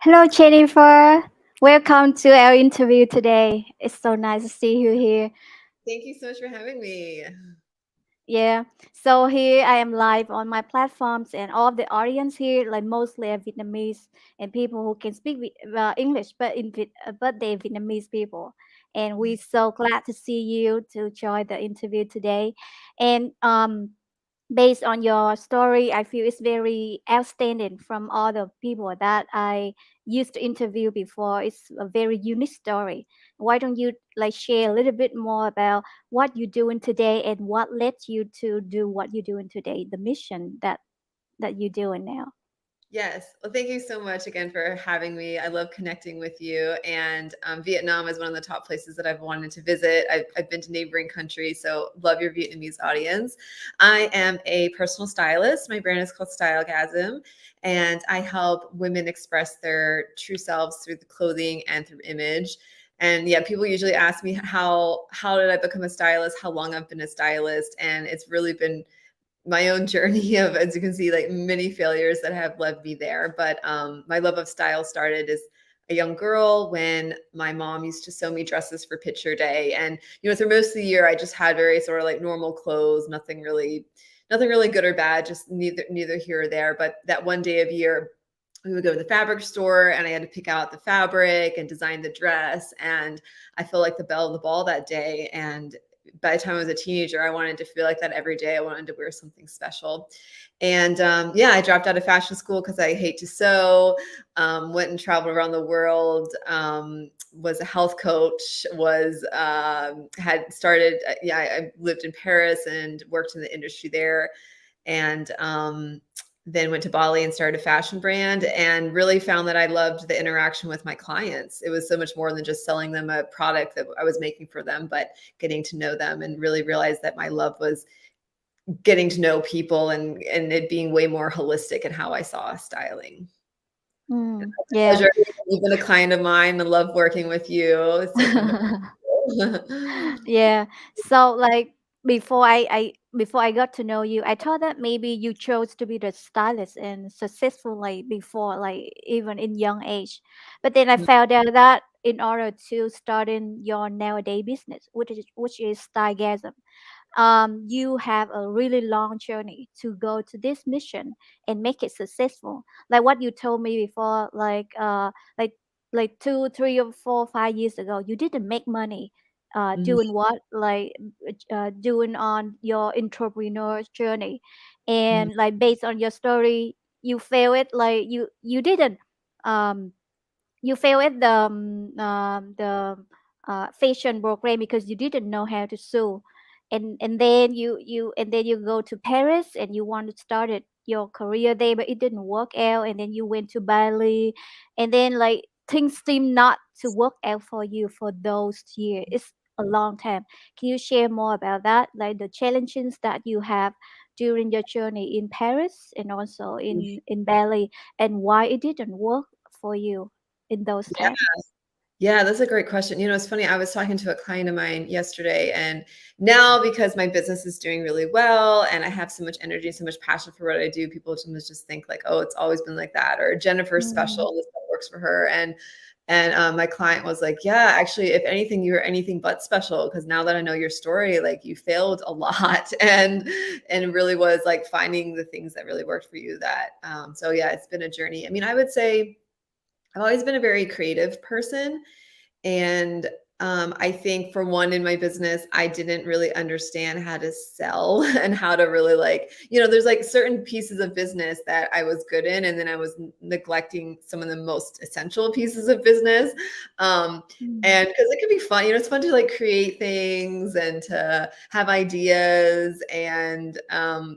Hello, Jennifer. Welcome to our interview today. It's so nice to see you here. Thank you so much for having me. Yeah. So here I am live on my platforms, and all of the audience here, like mostly are Vietnamese and people who can speak English, but they're Vietnamese people. And we're so glad to see you to join the interview today. And based on your story, I feel it's very outstanding from all the people that I used to interview before. It's a very unique story. Why don't you like share a little bit more about what you're doing today and what led you to do what you're doing today, the mission that you're doing now? Yes. Well, thank you so much again for having me. I love connecting with you. And Vietnam is one of the top places that I've wanted to visit. I've been to neighboring countries, so love your Vietnamese audience. I am a personal stylist. My brand is called Stylegasm, and I help women express their true selves through the clothing and through image. And yeah, people usually ask me how did I become a stylist, how long I've been a stylist, and it's really been my own journey of, as you can see, like many failures that have led me there. But my love of style started as a young girl when my mom used to sew me dresses for picture day. And, through most of the year, I just had very sort of like normal clothes, nothing really good or bad, just neither here or there. But that one day of year, we would go to the fabric store and I had to pick out the fabric and design the dress. And I felt like the belle of the ball that day. And by the time I was a teenager, I wanted to feel like that every day. I wanted to wear something special. And yeah, I dropped out of fashion school because I hate to sew, went and traveled around the world, was a health coach, had started, yeah, I lived in Paris and worked in the industry there. And then went to Bali and started a fashion brand and really found that I loved the interaction with my clients. It was so much more than just selling them a product that I was making for them, but getting to know them and really realized that my love was getting to know people and it being way more holistic in how I saw styling. Mm, It's a yeah. pleasure. You've been a client of mine. I love working with you. It's so fun to Yeah. So like before I got to know you, I thought that maybe you chose to be the stylist and successful like before, like even in young age. But then I found out that in order to start in your nowadays business, which is Stylegasm, you have a really long journey to go to this mission and make it successful. Like what you told me before, like like 2, 3, or 4, 5 years ago, you didn't make money. Mhm. Doing what doing on your entrepreneur journey, and like based on your story, you fail it. Like you didn't um you fail at the fashion program because you didn't know how to sew, and then you go to Paris and you want to start your career there, but it didn't work out, and then you went to Bali, and then like things seem not to work out for you for those years. It's a long time. Can you share more about that, like the challenges that you have during your journey in Paris and also in Bali, and why it didn't work for you in those Yeah. times? Yeah, that's a great question. It's funny. I was talking to a client of mine yesterday, and now because my business is doing really well and I have so much energy, so much passion for what I do, people sometimes just think like, "Oh, it's always been like that," or Jennifer's Mm, special. This stuff works for her. And my client was like, "Yeah, actually, if anything, you're anything but special because now that I know your story, like you failed a lot, and it really was like finding the things that really worked for you. That so yeah, it's been a journey. I mean, I would say I've always been a very creative person. And I think for one in my business, I didn't really understand how to sell and how to really like, there's like certain pieces of business that I was good in, and then I was neglecting some of the most essential pieces of business. Um, mm, and because it could be fun, it's fun to like create things and to have ideas and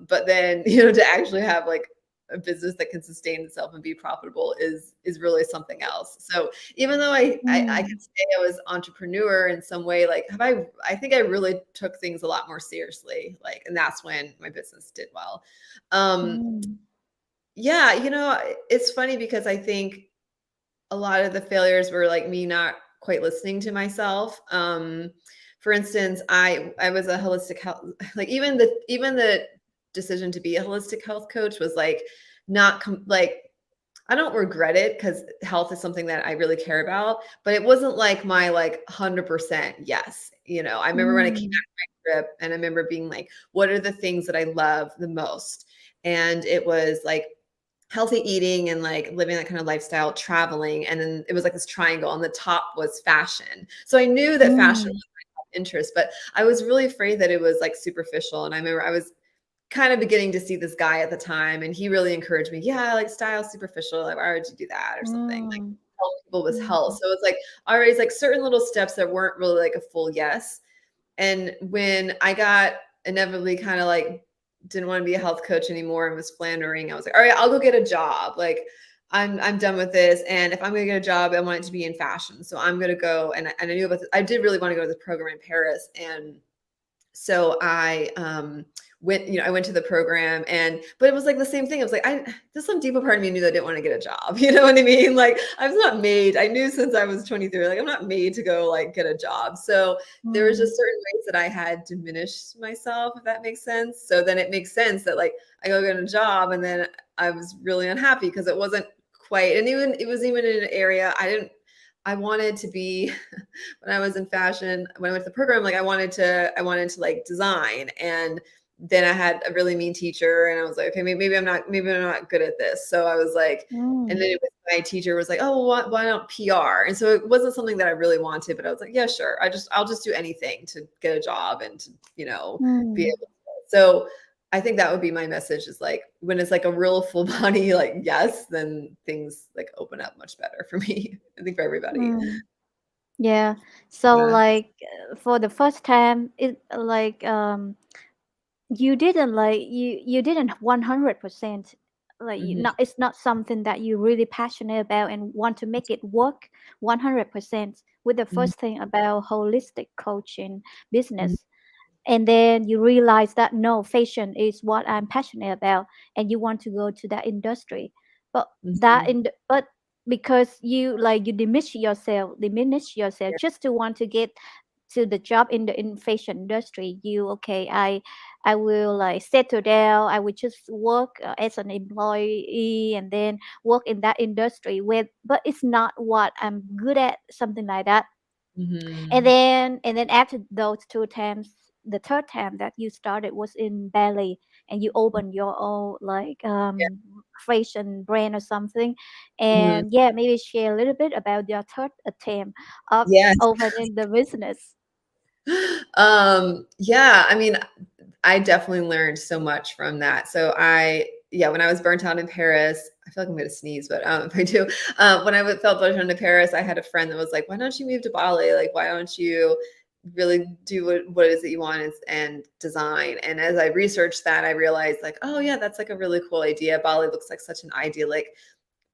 but then, to actually have like a business that can sustain itself and be profitable is really something else. So even though I mm, could say I was entrepreneur in some way, like I think I really took things a lot more seriously, like, and that's when my business did well. Um, mm, yeah, it's funny because I think a lot of the failures were like me not quite listening to myself. For instance, I was a holistic health, like even the decision to be a holistic health coach was like not like I don't regret it because health is something that I really care about, but it wasn't like my like 100% yes. I remember when I came Mm, back from my trip and I remember being like, what are the things that I love the most? And it was like healthy eating and like living that kind of lifestyle, traveling. And then it was like this triangle on the top was fashion. So I knew that fashion mm, was my top interest, but I was really afraid that it was like superficial. And I remember I was kind of beginning to see this guy at the time, and he really encouraged me. Yeah, like style superficial. Like, why would you do that or something? Like, mm, help people with health. mm, So it's like already it's like certain little steps that weren't really like a full yes. And when I got inevitably kind of like didn't want to be a health coach anymore and was floundering, I was like, all right, I'll go get a job. Like I'm done with this. And if I'm gonna get a job, I want it to be in fashion. So I'm gonna go and I knew about this. I did really want to go to the program in Paris. And so I went to the program but it was like the same thing. It was like, there's some deeper part of me knew that I didn't want to get a job. You know what I mean? Like I was not made, I knew since I was 23, like I'm not made to go like get a job. So there was mm, just certain ways that I had diminished myself, if that makes sense. So then it makes sense that like I go get a job and then I was really unhappy because it wasn't quite, and even it was even in an area I wanted to be when I was in fashion, when I went to the program, like I wanted to like design. And then I had a really mean teacher and I was like, okay, maybe I'm not good at this. So I was like, and then mm, my teacher was like, oh, well, why not PR? And so it wasn't something that I really wanted, but I was like, yeah, sure. I'll just do anything to get a job and to, be mm, able to. So I think that would be my message is like when it's like a real full body, like yes, then things like open up much better for me. I think for everybody. mm. Yeah. So Yeah. like for the first time, it like you didn't like you didn't 100% like Mhm. not it's not something that you're really passionate about and want to make it work 100% with the Mhm. first thing about holistic coaching Mhm. business, and then you realize that no, fashion is what I'm passionate about and you want to go to that industry. But that Mhm. in but because you like you diminish yourself Yeah. just to want to get to the job in the in fashion industry. You okay, I will like settle down, I will just work as an employee and then work in that industry with, but it's not what I'm good at, something like that. and Mhm. then and then after those two times, the third time that you started was in Bali, and you opened your own like Yeah. fashion brand or something. Mhm. And yeah, maybe share a little bit about your third attempt of Yes. opening the business. Yeah, I mean, I definitely learned so much from that. So yeah, when I was burnt out in Paris, I feel like I'm going to sneeze, but if I do, when felt burnt out in Paris, I had a friend that was like, why don't you move to Bali? Like, why don't you really do what it is that you want and design? And as I researched that, I realized like, oh yeah, that's like a really cool idea. Bali looks like such an idyllic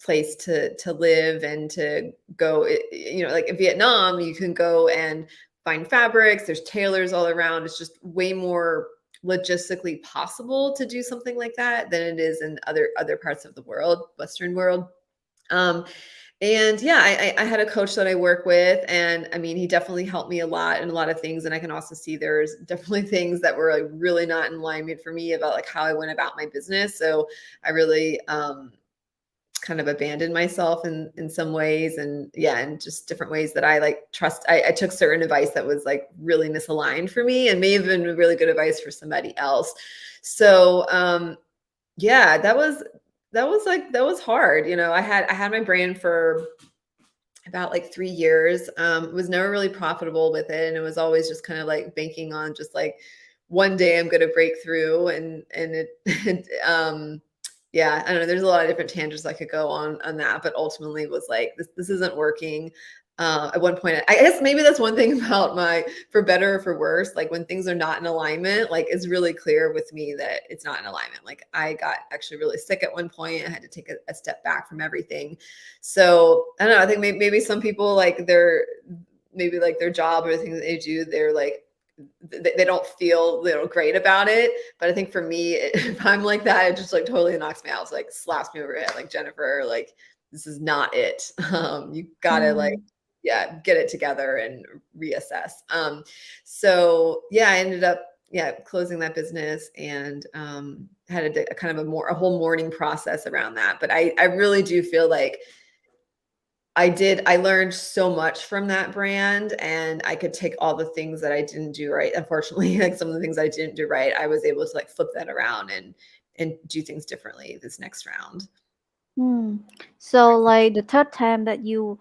place to live and to go. Like in Vietnam you can go and find fabrics, there's tailors all around. It's just way more logistically possible to do something like that than it is in other parts of the world, Western world. um and yeah, I had a coach that I work with, and I mean, he definitely helped me a lot in a lot of things. And I can also see there's definitely things that were like really not in alignment for me about like how I went about my business. So I really kind of abandoned myself in some ways, and yeah, and just different ways that I like trust. I took certain advice that was like really misaligned for me and may have been really good advice for somebody else. So yeah, that was hard. I had my brand for about like 3 years. Was never really profitable with it, and it was always just kind of like banking on just like one day I'm going to break through, and it, yeah, I don't know. There's a lot of different tangents I could go on that, but ultimately it was like this isn't working. At one point, I guess maybe that's one thing about for better or for worse, like when things are not in alignment, like it's really clear with me that it's not in alignment. Like I got actually really sick at one point. I had to take a step back from everything. So I don't know. I think maybe some people like maybe like their job or the thing that they do, they're like they don't feel great about it. But I think for me, if I'm like that, it just like totally knocks me out. It's like slaps me over the head, like Jennifer, like this is not it. You gotta like Mm, yeah, get it together and reassess. So yeah, I ended up yeah, closing that business, and had a kind of a whole mourning process around that. But I really do feel like I learned so much from that brand, and I could take all the things that I didn't do right. Unfortunately, like some of the things I didn't do right, I was able to like flip that around and do things differently this next round. Hmm. So like the third time that you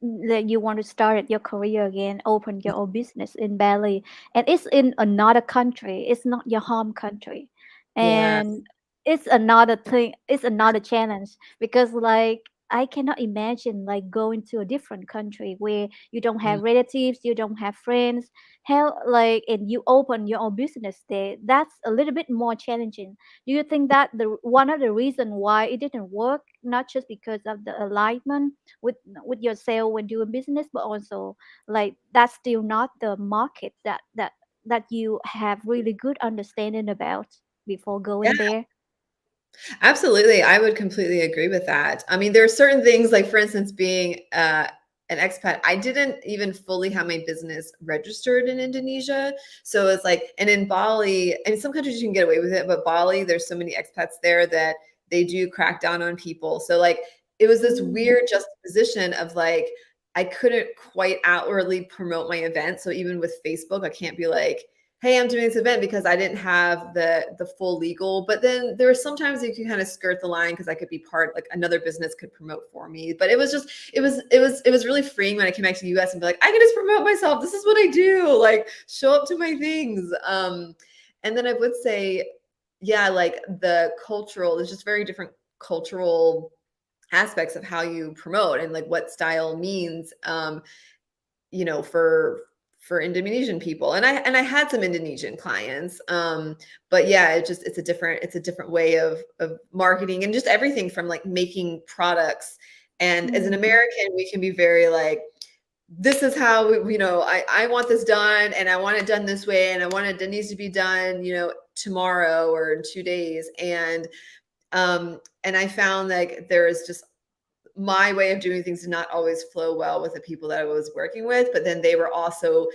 want to start your career again, open your own business in Bali, and it's in another country. It's not your home country, Yeah. and it's another thing. It's another challenge because like I cannot imagine like going to a different country where you don't Mm. have relatives, you don't have friends. How like and you open your own business there? That's a little bit more challenging. Do you think that the one of the reason why it didn't work, not just because of the alignment with yourself when doing business, but also like that's still not the market that you have really good understanding about before Yeah. going there? Absolutely. I would completely agree with that. I mean, there are certain things like, for instance, being an expat, I didn't even fully have my business registered in Indonesia. So it's like, and in Bali, and some countries you can get away with it, but Bali, there's so many expats there that they do crack down on people. So like, it was this Mm, weird juxtaposition of like, I couldn't quite outwardly promote my event. So even with Facebook, I can't be like, hey, I'm doing this event, because I didn't have the full legal. But then there were sometimes you can kind of skirt the line, because I could be part, like another business could promote for me. But it was just it was really freeing when I came back to the US and be like, I can just promote myself. This is what I do. Like show up to my things. And then I would say, yeah, like there's just very different cultural aspects of how you promote and like what style means. You know, for Indonesian people. And I had some Indonesian clients. But yeah, it's a different way of marketing, and just everything from like making products. And as an mm, American, we can be very like, this is how I want this done, and I want it done this way, and it needs to be done, tomorrow or in 2 days. And I found like there is just my way of doing things did not always flow well with the people that I was working with. But then they were also,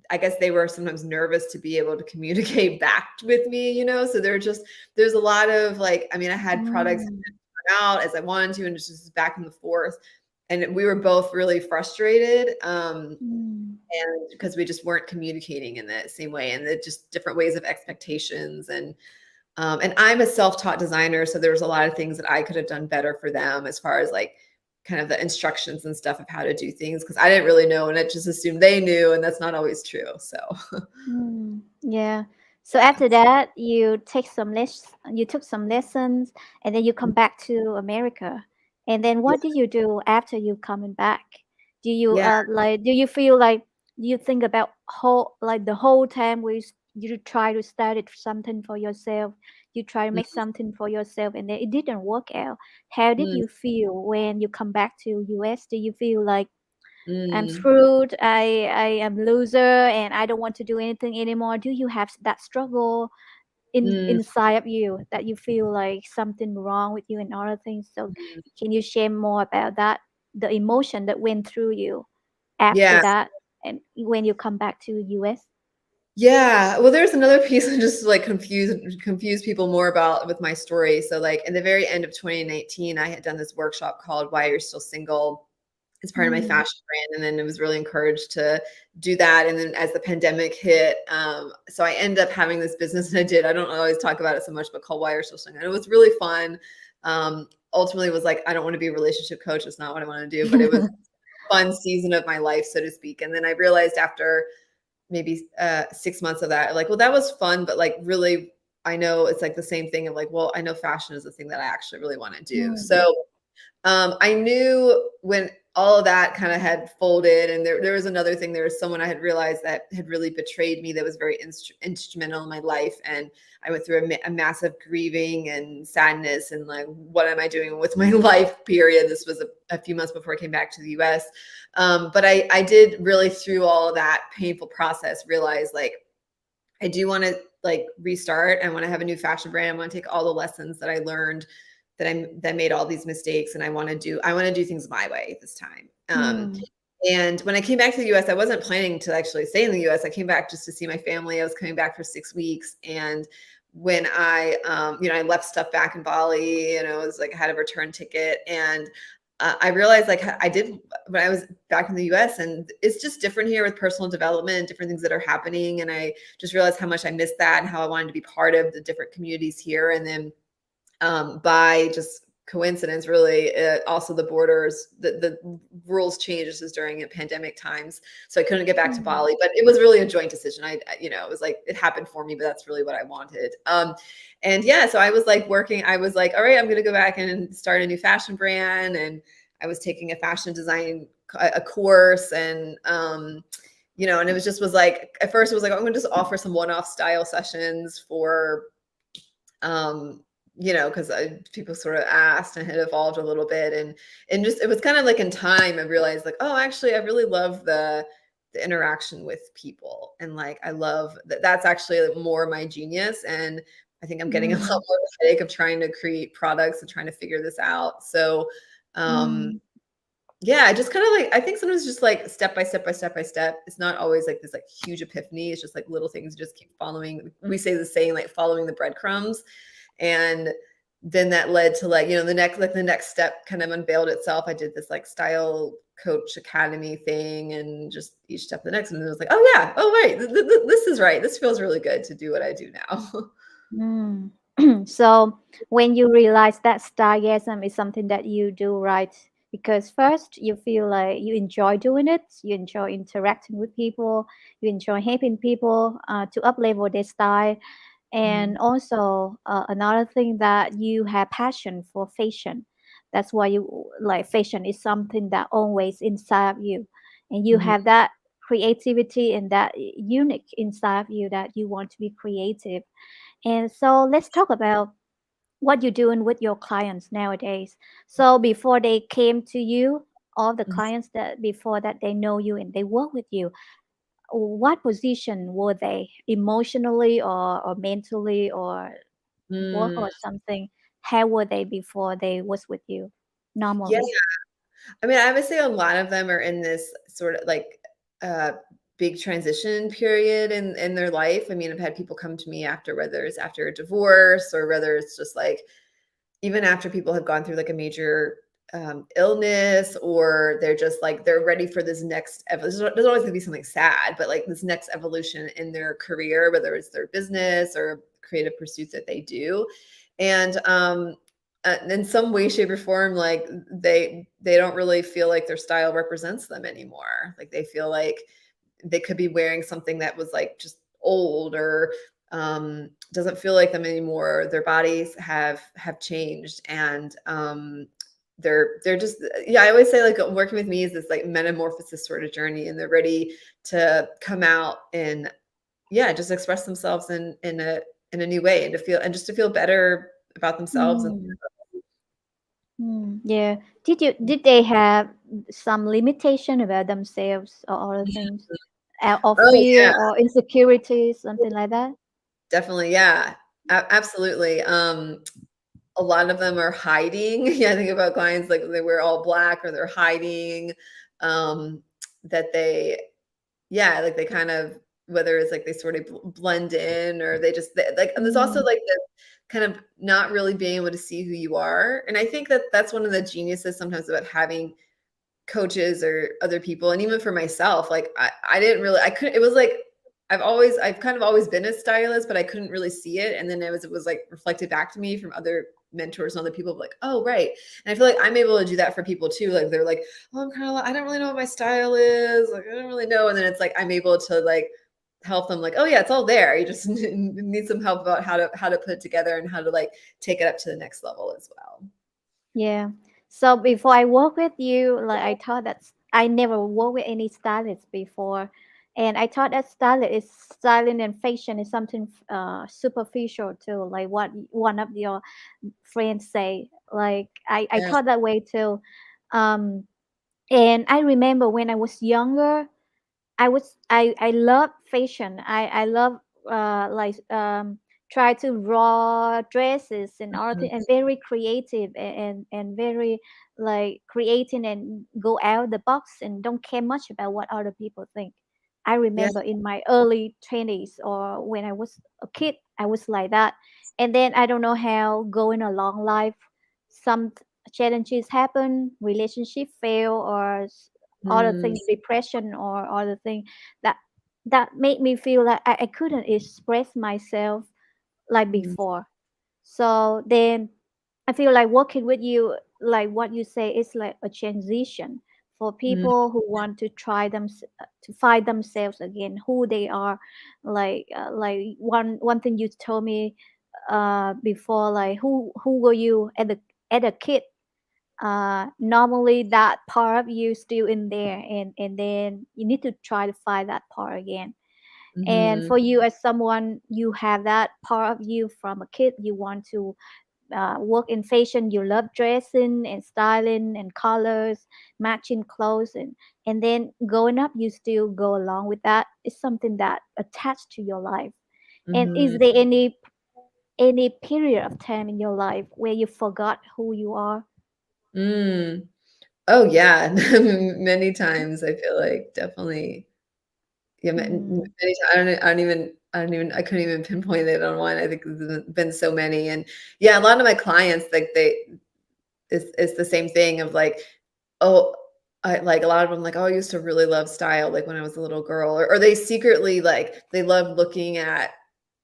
I guess they were sometimes nervous to be able to communicate back with me. So there's a lot of like, I mean, I had products that mm, didn't turn out as I wanted to, and it's just back and forth. And we were both really frustrated. mm, And because we just weren't communicating in the same way, and the just different ways of expectations. And I'm a self-taught designer, so there was a lot of things that I could have done better for them, as far as like kind of the instructions and stuff of how to do things, because I didn't really know, and I just assumed they knew, and that's not always true. So yeah. So yeah. after that, you took some lessons, and then you come back to America. And then Yeah. what do you do after you coming back? Do you Yeah. like do you feel like do you think about the whole time you try to start it something for yourself, you try to make something for yourself, and then it didn't work out. How did Mm, you feel when you come back to US? Do you feel like I'm mm, screwed. I am loser, and I don't want to do anything anymore. Do you have that struggle mm, inside of you that you feel like something wrong with you and other things? So mm. can you share more about that? The emotion that went through you after Yeah. that, and when you come back to US. Yeah. Well, there's another piece that just like confuse people more about with my story. So like in the very end of 2019, I had done this workshop called Why You're Still Single. It's part of my Mm, fashion brand. And then I was really encouraged to do that. And then as the pandemic hit, so I ended up having this business that I don't always talk about it so much, but called Why You're Still Single. And it was really fun. Ultimately, it was like, I don't want to be a relationship coach. It's not what I want to do, but it was a fun season of my life, so to speak. And then I realized after maybe 6 months of that, like, well, that was fun, but like really, I know it's like the same thing of like, well, I know fashion is the thing that I actually really want to do. mm, So I knew when all of that kind of had folded, and there was another thing. There was someone I had realized that had really betrayed me, that was very instrumental in my life. And I went through a massive grieving and sadness, and like, what am I doing with my life? Period. This was a few months before I came back to the US. But I did really, through all of that painful process, realize like, I do want to like restart. I want to have a new fashion brand. I want to take all the lessons that I learned, that made all these mistakes, and I want to do things my way this time. mm, And when I came back to the US, I wasn't planning to actually stay in the US. I came back just to see my family. I was coming back for 6 weeks. And when I left stuff back in Bali, and I was like, I had a return ticket. And I realized like I did when I was back in the US, and it's just different here with personal development, different things that are happening. And I just realized how much I missed that and how I wanted to be part of the different communities here. And then by just coincidence, really, also the borders, the rules changed. This is during pandemic times, so I couldn't get back to Mm. Bali. But it was really a joint decision. It was like it happened for me, but that's really what I wanted. And yeah, so I was like working. I was like, all right, I'm going to go back and start a new fashion brand, and I was taking a fashion design a course, and and it was like at first it was like I'm going to just offer some one-off style sessions for because people sort of asked, and had evolved a little bit, and just it was kind of like in time I realized like, oh, actually I really love the interaction with people, and like I love that's actually more my genius. And I think I'm getting a lot more Mm. of a headache of trying to create products and trying to figure this out. So um Mm. yeah, I just kind of like I think sometimes just like step by step by step by step. It's not always like this like huge epiphany. It's just like little things you just keep following. We say the saying like following the breadcrumbs. And then that led to like, the next step kind of unveiled itself. I did this like style coach academy thing, and just each step the next, and it was like, oh yeah, oh right, this is right. This feels really good to do what I do now. Mm. So when you realize that stargasm is something that you do, right? Because first you feel like you enjoy doing it, you enjoy interacting with people, you enjoy helping people to up level their style, Mhm, and also another thing that you have passion for fashion. That's why you like fashion is something that always inside of you, and you mhm, have that creativity and that unique inside of you that you want to be creative. And so let's talk about what you're doing with your clients nowadays. So before they came to you, all the mhm. clients that before that they know you and they work with you, what position were they emotionally or mentally or work Mm, or something? How were they before they was with you yeah. normally? I mean, I would say a lot of them are in this sort of like uh big transition period in their life. I mean, I've had people come to me after, whether it's after a divorce, or whether it's just like even after people have gone through like a major illness, or they're just like they're ready for this next there's always going to be something sad, but like this next evolution in their career, whether it's their business or creative pursuits that they do. And in some way, shape, or form, like they don't really feel like their style represents them anymore. Like they feel like they could be wearing something that was like just old, or doesn't feel like them anymore. Their bodies have changed, and they're just, yeah, I always say like working with me is this like metamorphosis sort of journey, and they're ready to come out and yeah, just express themselves in a new way, and to feel better about themselves. And Mm, yeah. Did they have some limitation about themselves or other things? Or oh yeah, fear or insecurities, something like that? definitely, yeah. Absolutely. A lot of them are hiding. Yeah, I think about clients like they wear all black, or they're hiding, um, that they, yeah, like they kind of, whether it's like they sort of blend in, or like, and there's also Mm, like the kind of not really being able to see who you are. And I think that that's one of the geniuses sometimes about having coaches or other people. And even for myself, like I didn't really, I couldn't, it was like I've kind of always been a stylist, but I couldn't really see it. And then it was like reflected back to me from other mentors and other people, like, oh right. And I feel like I'm able to do that for people too. Like they're like, oh, I'm kind of, I don't really know what my style is, like I don't really know. And then it's like I'm able to like help them, like, oh yeah, it's all there, you just need some help about how to put it together, and how to like take it up to the next level as well. yeah. So before I work with you, like I thought that I never worked with any stylist before, and I thought that styling and fashion is something superficial too, like what one of your friends say. Like I Yeah. thought that way too, um, and I remember when I was younger, I love fashion. I love like try to draw dresses and all Mhm. thing and very creative and very like creating and go out the box and don't care much about what other people think. I Yeah. remember in my early 20s or when I was a kid, I was like that. And then I don't know how going along life, some challenges happen, relationship fail, or other Mm, things, depression or other thing that made me feel like I couldn't express myself like mm, before. So then I feel like working with you, like what you say, is like a transition for mm, people who want to try them to find themselves again, who they are. Like one thing you told me before, like who were you at a kid? Normally that part of you still in there, and then you need to try to find that part again. And mhm, for you as someone, you have that part of you from a kid, you want to work in fashion, you love dressing and styling and colors, matching clothes, and then growing up you still go along with that. It's something that attached to your life. And is mhm, there any period of time in your life where you forgot who you are? mm. Oh, yeah. Many times I feel like definitely, yeah, ma m Mm, many ti I couldn't even pinpoint it on one. I think there's been so many, and yeah, a lot of my clients, like, it's the same thing of like, oh, I like a lot of them like, "Oh, I used to really love style, like, when I was a little girl," or they secretly, like, they love looking at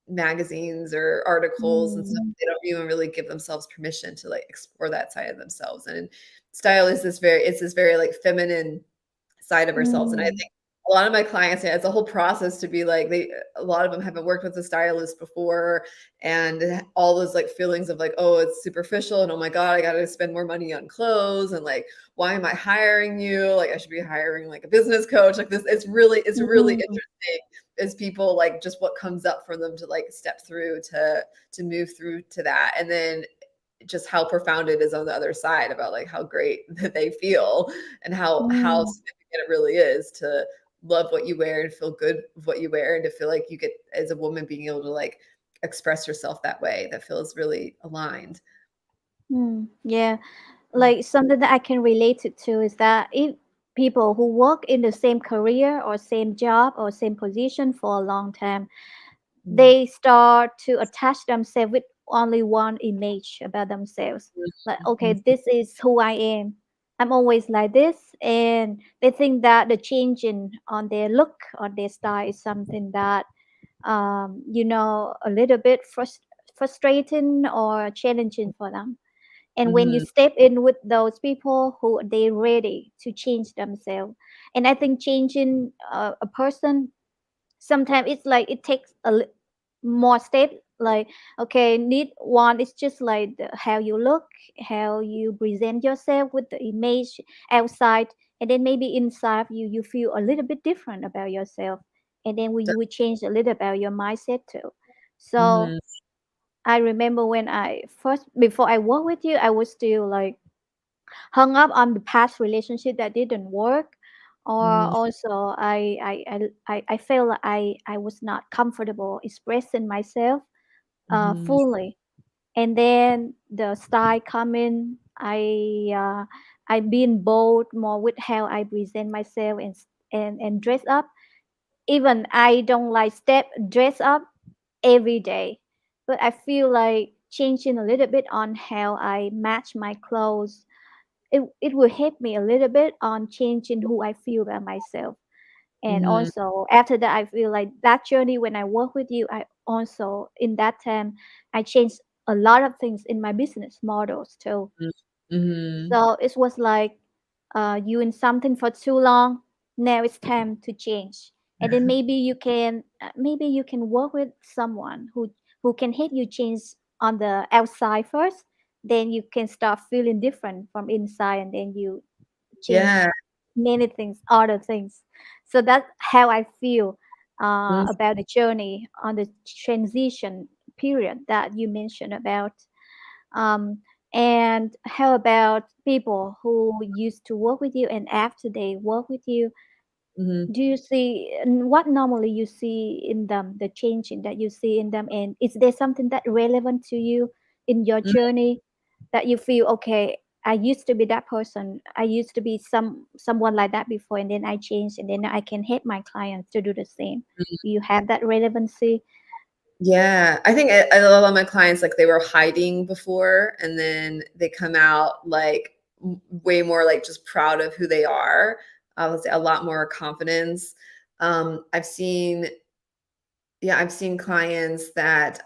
magazines or articles and stuff. mm, They don't even really give themselves permission to, like, explore that side of themselves, and style is this very it's this very, like, feminine side of ourselves, and I mm, think a lot of my clients, yeah, it's a whole process to be like a lot of them haven't worked with a stylist before, and all those, like, feelings of, like, "Oh, it's superficial," and, "Oh my god, I gotta spend more money on clothes," and, like, "Why am I hiring you? Like, I should be hiring, like, a business coach." Like, this it's really mm, interesting as people, like, just what comes up for them to, like, step through to move through to that, and then just how profound it is on the other side about, like, how great that they feel and how mm, significant it really is to love what you wear and feel good with what you wear and to feel like you get as a woman being able to, like, express yourself that way that feels really aligned. yeah. Like something that I can relate it to is that if people who work in the same career or same job or same position for a long time, Mm, they start to attach themselves with only one image about themselves. Like, okay, mhm, this is who I am. I'm always like this, and they think that the changing on their look or their style is something that a little bit frustrating or challenging for them. And when you mhm, step in with those people who they ready to change themselves, and I think changing a person sometimes it's like it takes more step. Like, okay, need one is just like how you look, how you present yourself with the image outside, and then maybe inside you feel a little bit different about yourself, and then you will change a little about your mindset too. So mhm, I remember when I first before I work with you, I was still like hung up on the past relationship that didn't work, or mhm, also I felt like I was not comfortable expressing myself mhm, fully. And then the style come in. I been bold more with how I present myself and dress up. Even I don't like step dress up every day, but I feel like changing a little bit on how I match my clothes. It will help me a little bit on changing who I feel about myself. And mhm, also after that, I feel like that journey when I work with you, I also in that time I changed a lot of things in my business models too. mhm, mhm. So it was like you in something for too long. Now it's time to change. And then maybe you can work with someone who can help you change on the outside first. Then you can start feeling different from inside, and then you change Yeah. many things, other things. So that's how I feel Mhm, about the journey on the transition period that you mentioned about. Um, and how about people who used to work with you and after they work with you? mhm, Do you see and what normally you see in them, the changing that you see in them? And is there something that relevant to you in your mhm. journey that you feel okay? I used to be that person. I used to be someone like that before, and then I changed, and then I can help my clients to do the same. You have that relevancy. Yeah, I think a lot of my clients, like they were hiding before, and then they come out like way more like just proud of who they are. I would say a lot more confidence. I've seen, yeah, I've seen clients that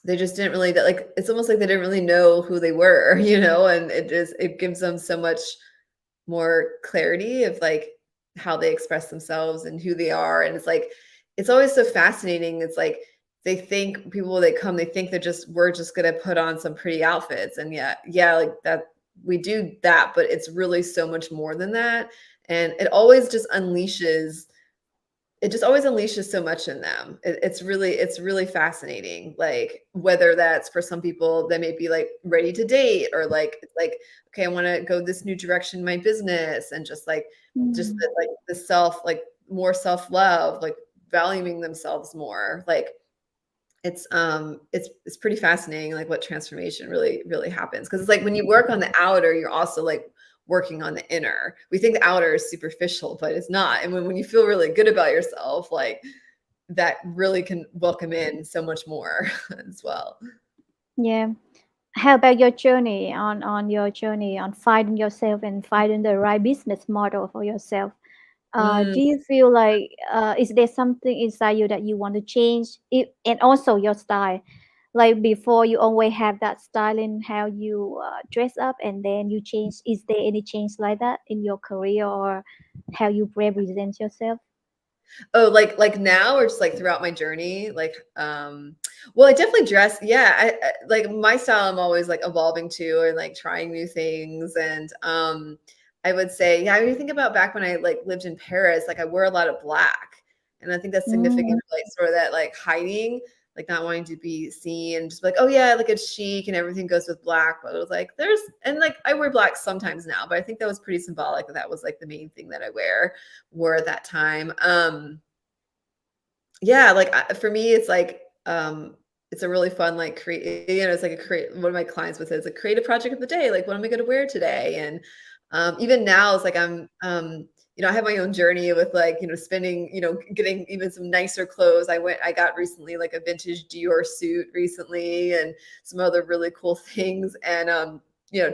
they just didn't really that like it's almost like they didn't really know who they were, and it gives them so much more clarity of like how they express themselves and who they are. And it's like it's always so fascinating. It's like they think people they come, they think we're just gonna put on some pretty outfits. And yeah, like that we do that, but it's really so much more than that. And it just always unleashes so much in them. It's really fascinating. Like whether that's for some people that may be like ready to date or like it's like okay, I want to go this new direction in my business and just Mm, like the self like more self love like valuing themselves more like it's pretty fascinating like what transformation really happens because it's like when you work on the outer you're also like working on the inner. We think the outer is superficial but it's not. And when you feel really good about yourself like that really can welcome in so much more as well. yeah. How about your journey on your journey on finding yourself and finding the right business model for yourself? Mm. Do you feel like is there something inside you that you want to change? And also your style. Like before, you always have that style in how you dress up, and then you change. Is there any change like that in your career or how you represent yourself? Oh, like now or just like throughout my journey? Like, well, I definitely dress. Yeah, like my style. I'm always like evolving too, and like trying new things. And I would say, yeah, I mean, think about back when I like lived in Paris. Like, I wore a lot of black, and I think that's significant. Mm, Like, sort of that like hiding, like not wanting to be seen, just like, oh yeah, like it's chic and everything goes with black. But it was like, and like I wear black sometimes now, but I think that was pretty symbolic. That was like the main thing that I wore at that time. Yeah, like, for me, it's a really fun, like, it's like a create one of my clients would say, "It's a creative project of the day, like, what am I gonna wear today?" And, even now, it's like I have my own journey with, like, spending, getting even some nicer clothes. I got recently, like, a vintage Dior suit recently and some other really cool things, and,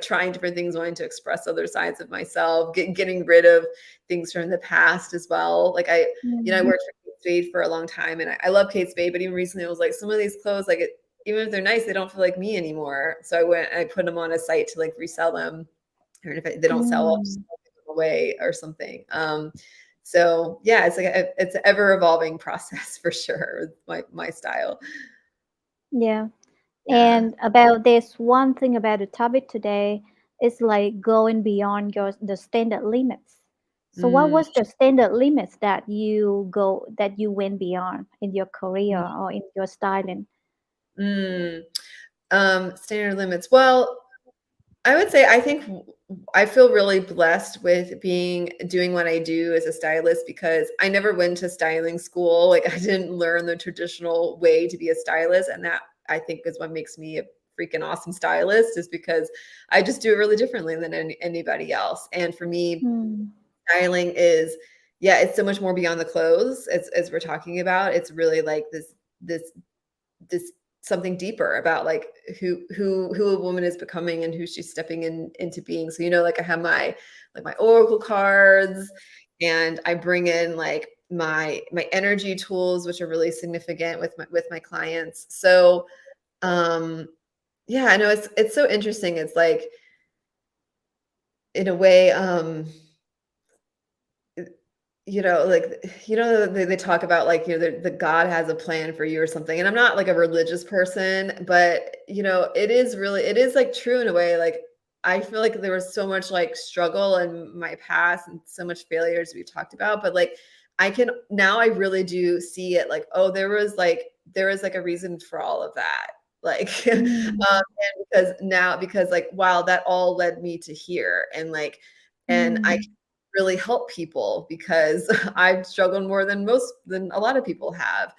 trying different things, wanting to express other sides of myself, getting rid of things from the past as well. Like, I mm, worked for Kate Spade for a long time, and I love Kate Spade, but even recently, it was like some of these clothes, like even if they're nice, they don't feel like me anymore. So I went and I put them on a site to like resell them, or if they don't sell, I'll just mm, give them away or something. So yeah, it's like it's an ever evolving process for sure. With my style. yeah. Yeah. And about this one thing about the topic today is like going beyond the standard limits. So what Mm, was the standard limits that you went beyond in your career mm, or in your styling? mm. Standard limits. Well, I would say I think I feel really blessed with doing what I do as a stylist because I never went to styling school. Like I didn't learn the traditional way to be a stylist, and that I think is what makes me a freaking awesome stylist is because I just do it really differently than anybody else. And for me, Mm, styling is yeah, it's so much more beyond the clothes as we're talking about. It's really like this something deeper about like who a woman is becoming and who she's stepping into being. So like I have my oracle cards, and I bring in like my energy tools, which are really significant with my clients. So yeah, I know it's so interesting. It's like in a way like, they talk about like, the God has a plan for you or something. And I'm not like a religious person, but it is like true in a way. Like, I feel like there was so much like struggle in my past and so much failures we talked about, but like, I really do see it like, oh, there was like a reason for all of that. Like, mm, and because like, wow, that all led me to here. And I mm, really help people because I've struggled more than a lot of people have.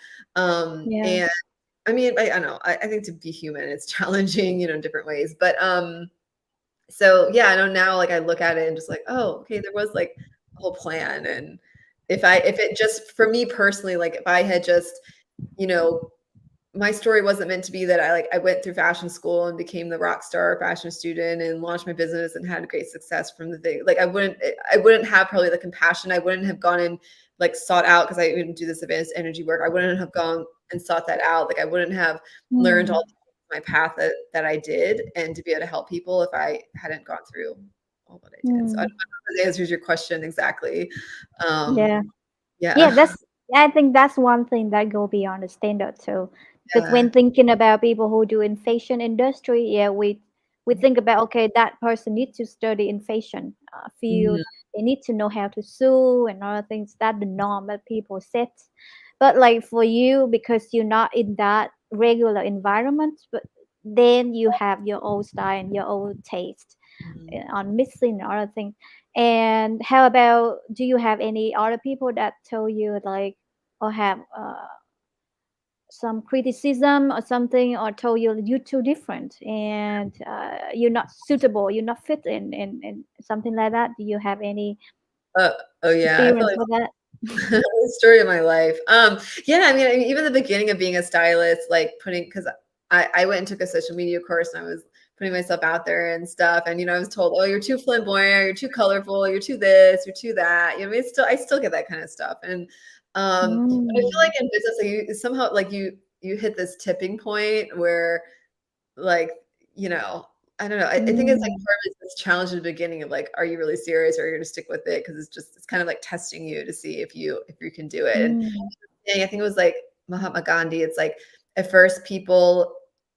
yeah. And I mean, I don't know. I think to be human, it's challenging, in different ways. But So yeah, I know now, like I look at it and just like, oh, okay, there was like a whole plan. And if it just, for me personally, like if I had just, you know, my story wasn't meant to be that I went through fashion school and became the rock star fashion student and launched my business and had great success from the thing. Like I wouldn't have probably the compassion. I wouldn't have gone and like sought out, because I didn't do this advanced energy work. I wouldn't have gone and sought that out. Like I wouldn't have learned all Mm, my path that I did, and to be able to help people if I hadn't gone through all that I did. So I don't mm, know if that answers your question exactly. Um, yeah. Yeah, yeah. I think that's one thing that go beyond the standard too. Because Yeah. when thinking about people who do in fashion industry, yeah, we think about okay, that person needs to study in fashion Mhm. field. They need to know how to sew and other things. That the norm that people set. But like for you, because you're not in that regular environment, but then you have your own style and your own taste Mhm. on mixing or other things. And how about, do you have any other people that tell you like, or have some criticism or something, or told you you're too different and you're not suitable, you're not fit in, and something like that? Do you have any Uh, oh yeah, I feel experience like with that? the story of my life. Yeah, I mean, even the beginning of being a stylist, like putting, because I went and took a social media course and I was putting myself out there and stuff. And, I was told, oh, you're too flamboyant, you're too colorful, you're too this, you're too that. I mean, I still get that kind of stuff. And but I feel Mm, like in business, like somehow like you hit this tipping point where like, I don't know. I think it's like mm, part of it's this challenge in the beginning of like, are you really serious or are you gonna stick with it? Because it's kind of like testing you to see if you can do it. And mm, I think it was like Mahatma Gandhi. It's like at first people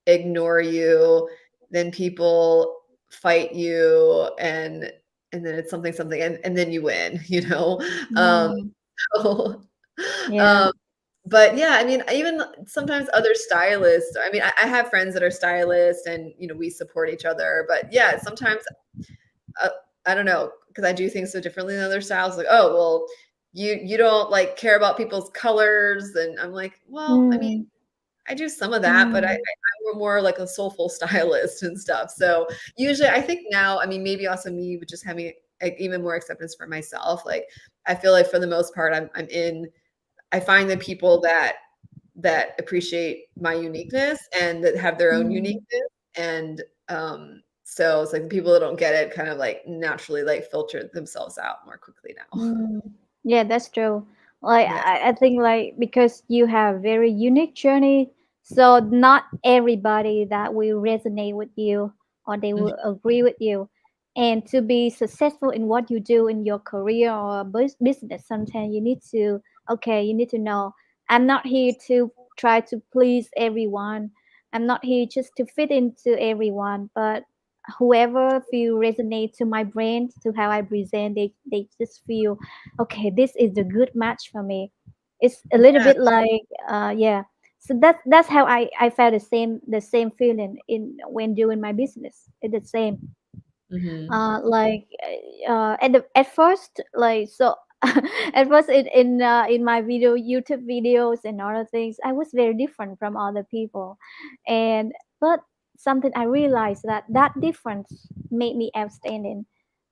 ignore you, then people fight you, and then it's something, and then you win, you know? Um, mm. so, Yeah. um, but yeah, I mean, even sometimes other stylists, I mean, I have friends that are stylists and, we support each other. But yeah, sometimes, uh, I don't know, because I do things so differently than other styles. Like, oh, well, you don't like care about people's colors. And I'm like, well, I mean, Mm, I do some of that, but mm, I'm more like a soulful stylist and stuff. So usually I think now, I mean, maybe also me with just having like even more acceptance for myself. Like I feel like for the most part, I find the people that appreciate my uniqueness and that have their own mm. uniqueness. And so it's like the people that don't get it kind of like naturally like filter themselves out more quickly now. Mm, yeah, that's true. Like Yeah. I think like because you have very unique journey, so not everybody that will resonate with you or they Mhm. will agree with you. And to be successful in what you do in your career or business, sometimes you need to okay, you need to know I'm not here to try to please everyone. I'm not here just to fit into everyone, but whoever feel resonate to my brand, to how I present, they just feel okay, this is a good match for me. It's a little Yeah. bit like yeah. So that's how I felt the same feeling in when doing my business. It's the same. Mhm. Like at first like so at first in my YouTube videos and other things, I was very different from other people. And but something I realized that difference made me outstanding.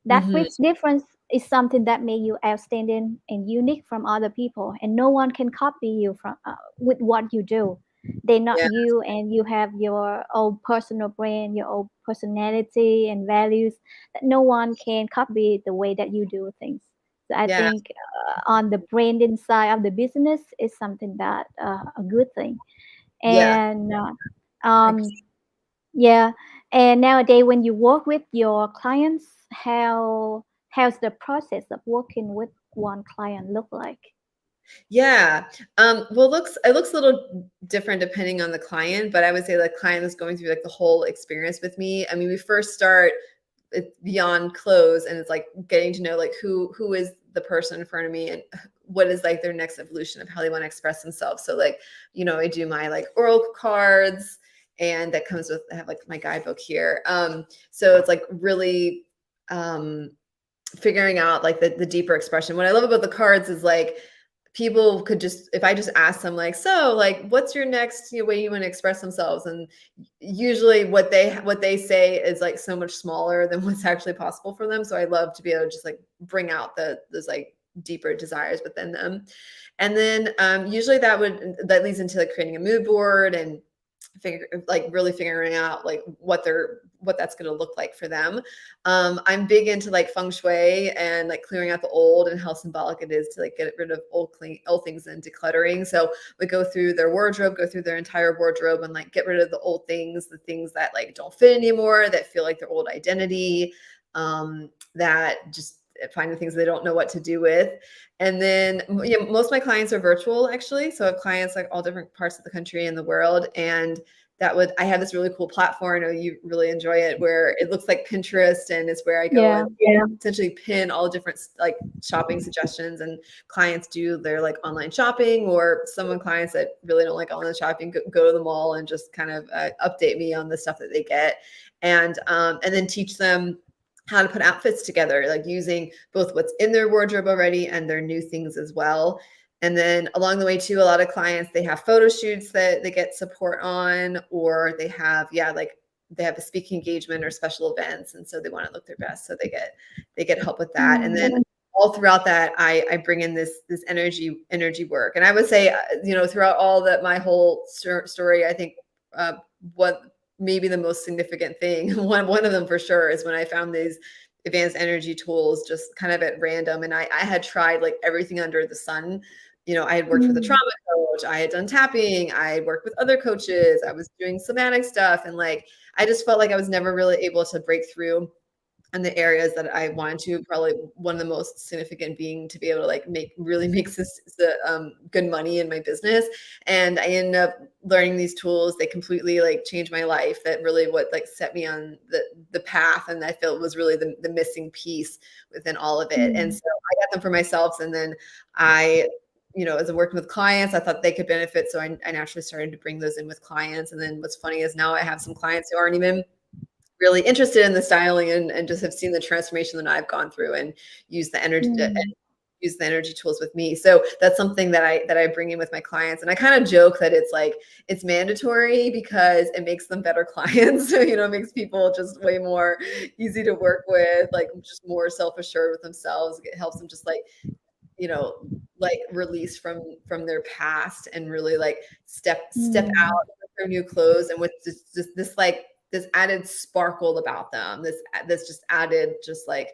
That Mhm. fixed difference is something that made you outstanding and unique from other people, and no one can copy you from with what you do. They're not Yeah. you, and you have your own personal brand, your own personality and values that no one can copy the way that you do things. So I Yeah. think on the branding side of the business is something that a good thing. Yeah. And yeah, and nowadays when you work with your clients, how's the process of working with one client look like? Yeah. Well, it looks a little different depending on the client, but I would say the client is going through like the whole experience with me. I mean, we first start it's beyond clothes, and it's like getting to know like who is the person in front of me and what is like their next evolution of how they want to express themselves. So like, I do my like oral cards, and that comes with I have like my guidebook here. So it's like really figuring out like the deeper expression. What I love about the cards is like people could just, if I just ask them like, so like, what's your next, way you want to express themselves? And usually what they say is like so much smaller than what's actually possible for them. So I love to be able to just like bring out those like deeper desires within them. And then usually that leads into like creating a mood board and really figuring out like what that's going to look like for them. I'm big into like feng shui and like clearing out the old and how symbolic it is to like get rid of old things and decluttering. So we go through their wardrobe, go through their entire wardrobe and like get rid of the old things, the things that like don't fit anymore, that feel like their old identity, that just find the things they don't know what to do with. And then most of my clients are virtual actually. So I have clients like all different parts of the country and the world. And I have this really cool platform. I know you really enjoy it, where it looks like Pinterest, and it's where I go Yeah. and essentially pin all different like shopping suggestions, and clients do their like online shopping, or clients that really don't like online shopping go to the mall and just kind of update me on the stuff that they get, and then teach them how to put outfits together, like using both what's in their wardrobe already and their new things as well. And then along the way too, a lot of clients, they have photo shoots that they get support on, or they have, they have a speaking engagement or special events. And so they want to look their best. So they get help with that. And then all throughout that, I bring in this energy work. And I would say, throughout all that, my whole story, I think what maybe the most significant thing, one of them for sure, is when I found these advanced energy tools just kind of at random. And I had tried like everything under the sun. I had worked with a trauma coach, I had done tapping, I had worked with other coaches, I was doing somatic stuff. And like, I just felt like I was never really able to break through in the areas that I wanted to. Probably one of the most significant being to be able to like make good money in my business. And I ended up learning these tools. They completely like changed my life. That really what like set me on the path. And I felt was really the missing piece within all of it. And so I got them for myself. And then as I'm working with clients, I thought they could benefit. So I naturally started to bring those in with clients. And then what's funny is now I have some clients who aren't even really interested in the styling and just have seen the transformation that I've gone through and use the energy use the energy tools with me. So that's something that I bring in with my clients. And I kind of joke that it's mandatory because it makes them better clients. It makes people just way more easy to work with, like just more self-assured with themselves. It helps them just like release from their past and really like step out with their new clothes and with this added sparkle about them, this just added just like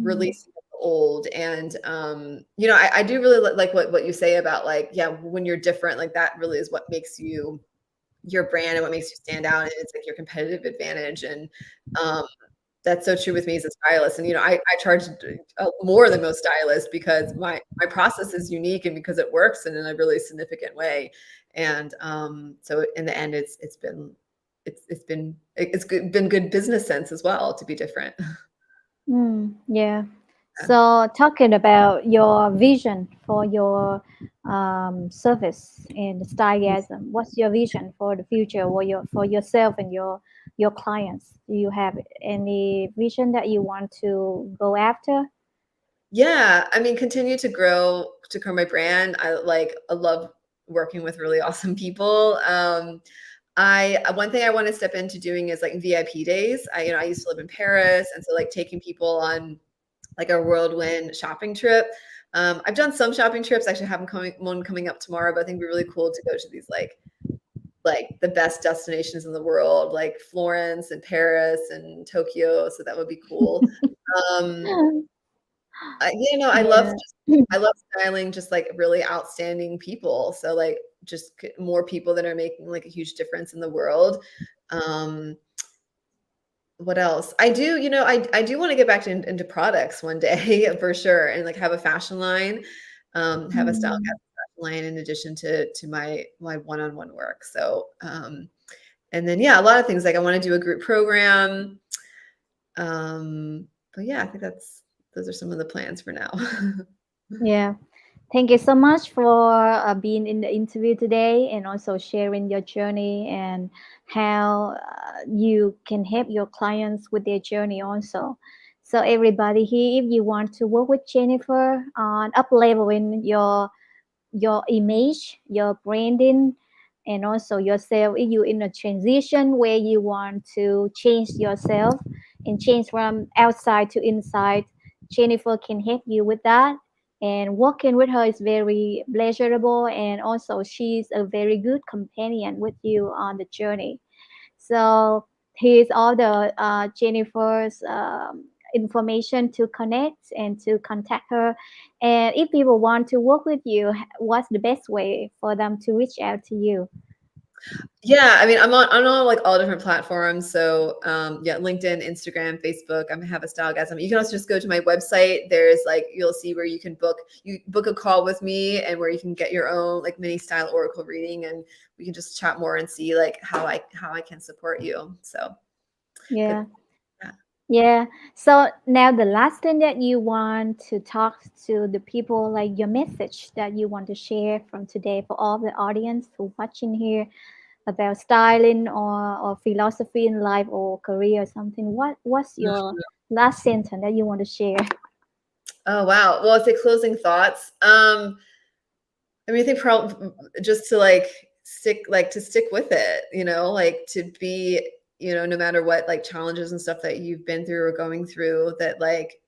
releasing the old. And I do really like what you say about like, yeah, when you're different, like that really is what makes you your brand and what makes you stand out, and it's like your competitive advantage. And that's so true with me as a stylist. And I charge more than most stylists because my process is unique and because it works in a really significant way. And so in the end, it's been good business sense as well to be different. Yeah. So talking about your vision for your service and stylism, what's your vision for the future, or for yourself and your clients? Do you have any vision that you want to go after? Yeah, I mean, continue to grow my brand. I love working with really awesome people. I one thing I want to step into doing is like VIP days. I used to live in Paris, and so like taking people on like a whirlwind shopping trip. I've done some shopping trips. Actually, have one coming up tomorrow. But I think it'd be really cool to go to these like the best destinations in the world, like Florence and Paris and Tokyo. So that would be cool. Um, Yeah. I love styling just like really outstanding people. So like just more people that are making like a huge difference in the world. Um, what else? I do, I do want to get back into products one day for sure, and like have a fashion line, have a style Mm, fashion line in addition to my one-on-one work. So, and then yeah, a lot of things like I want to do a group program. But yeah, I think those are some of the plans for now. yeah. Thank you so much for being in the interview today, and also sharing your journey and how you can help your clients with their journey also. So everybody here, if you want to work with Jennifer on up leveling your image, your branding, and also yourself. If you're in a transition where you want to change yourself and change from outside to inside, Jennifer can help you with that. And working with her is very pleasurable, and also she's a very good companion with you on the journey. So here's all the Jennifer's information to connect and to contact her. And if people want to work with you, what's the best way for them to reach out to you? Yeah, I mean, I'm on like all different platforms. So yeah, LinkedIn, Instagram, Facebook. I have a Stylegasm. You can also just go to my website. There's like you'll see where you book a call with me and where you can get your own like mini style oracle reading, and we can just chat more and see like how I can support you. So good. Yeah. Yeah. Yeah. So now the last thing that you want to talk to the people, like your message that you want to share from today for all the audience who watching here about styling or philosophy in life or career or something. What's your last sentence that you want to share? Oh wow. Well, I'd say closing thoughts. I mean, I think probably just to stick with it, like to be, no matter what like challenges and stuff that you've been through or going through, that like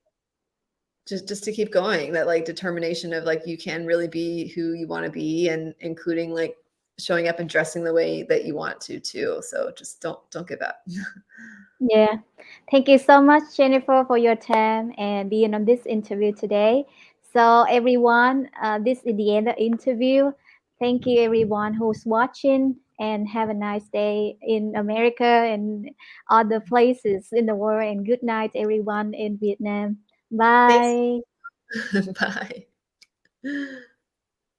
just to keep going, that like determination of like you can really be who you want to be, and including like showing up and dressing the way that you want to too. So just don't give up. Yeah. Thank you so much, Jennifer, for your time and being on this interview today. So, everyone, this is the end of the interview. Thank you, everyone who's watching, and have a nice day in America and other places in the world. And good night, everyone in Vietnam. Thanks. Bye. Bye.